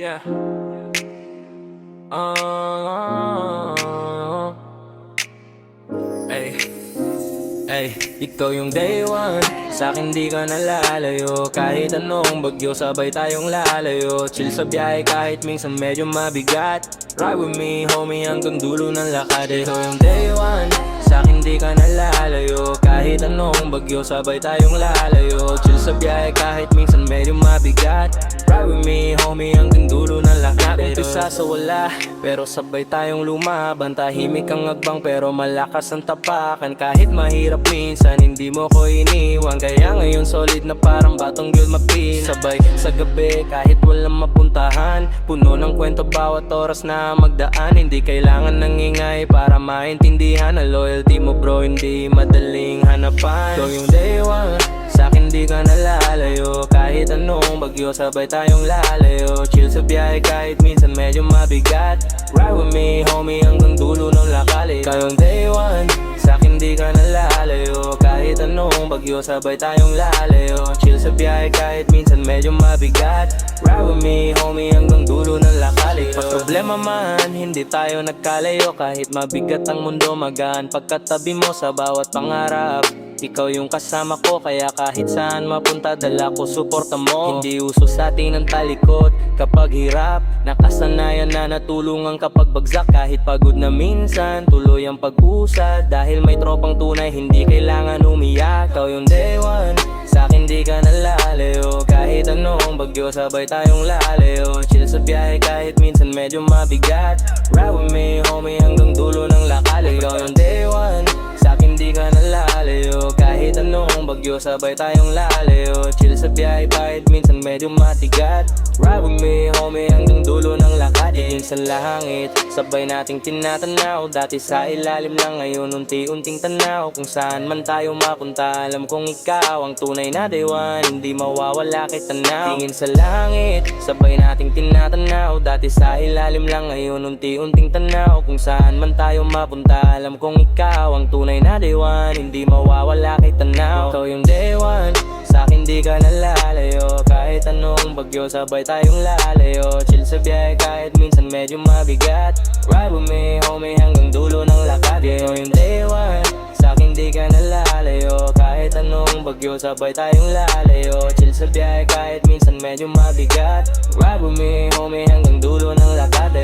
Yeah. Uh, ay, ay, ikaw yung day one. Sa'kin di ka nalalayo. Kahit anong bagyo sabay tayong lalayo. Chill sa biyahe kahit minsan medyo mabigat. Ride with me homie hanggang dulo ng lakad. Ikaw yung day one. Sa'kin di ka nalalayo. Kahit anong bagyo sabay tayong lalayo. Chill sa biyahe kahit minsan medyo mabigat. Ride with me homie hanggang dulo ng lakad. Umpisa sa wala pero sabay tayong lumaban. Tahimik ang agbang pero malakas ang tapakan. Kahit mahirap minsan hindi mo ko iniwan. Kaya ngayon solid na parang batong gyud mapin. Sabay sa gabi kahit walang mapuntahan. Puno ng kwento bawat oras na magdaan. Hindi kailangan ng ingay para maintindihan. Ang loyalty mo bro hindi madaling hanapan. Ikaw yung day one. Sa'kin di ka nalalayo. Kahit anong bagyo sabay tayong lalayo. Chill sa biyahe kahit minsan medyo mabigat. Ride with me homie hanggang dulo ng lakali. Ikaw yung day one. Sa'kin di ka nalalayo. Kahit anong bagyo sabay tayong lalayo. Chill sa biyahe kahit minsan medyo mabigat. Ride with me homie hanggang dulo ng lakali. Pag problema man hindi tayo nagkalayo. Kahit mabigat ang mundo magaan pagkatabi mo sa bawat pangarap. Ikaw yung kasama ko kaya kahit saan mapunta dala ko suporta mo. Hindi uso sa atin ang talikod kapag hirap. Nakasanayan na natulungan kapag bagsak. Kahit pagod na minsan tuloy ang pag-usad. Dahil may tropang tunay hindi kailangan umiyak. Ikaw yung day one. Sa'kin di ka nalalayo. Kahit anong bagyo sabay tayong lalayo. Chill sa biyahe kahit minsan medyo mabigat. Ride with me homie hanggang dulo ng lakali. Ikaw yung day one. Sa'kin di ka nalalayo. Kahit anong bagyo sabay tayong lalayo. Chill sa biyahe kahit minsan medyo matigat. Ride with me homie hanggang dulo ng lakad. Tingin sa langit sabay nating tinatanaw. Dati sa ilalim lang ngayon unti-unting tanaw. Kung saan man tayo mapunta alam kong ikaw ang tunay na day one. Hindi mawawala kay tanaw. Tingin sa langit sabay nating tinatanaw. Dati sa ilalim lang ngayon unti-unting tanaw. Kung saan man tayo mapunta alam kong ikaw ang tunay na day one. Hindi mawawala kay tanaw. Ikaw yung day one. Sa'kin di ka nalalayo. Kahit anong bagyo sabay tayong lalayo. Chill sa biyahe kahit minsan medyo mabigat. Ride with me homie hanggang dulo ng lakad. Ikaw yung day one. Sa'kin di ka nalalayo. Kahit anong bagyo sabay tayong lalayo. Chill sa biyahe kahit minsan medyo mabigat. Ride with me homie hanggang dulo ng lakad.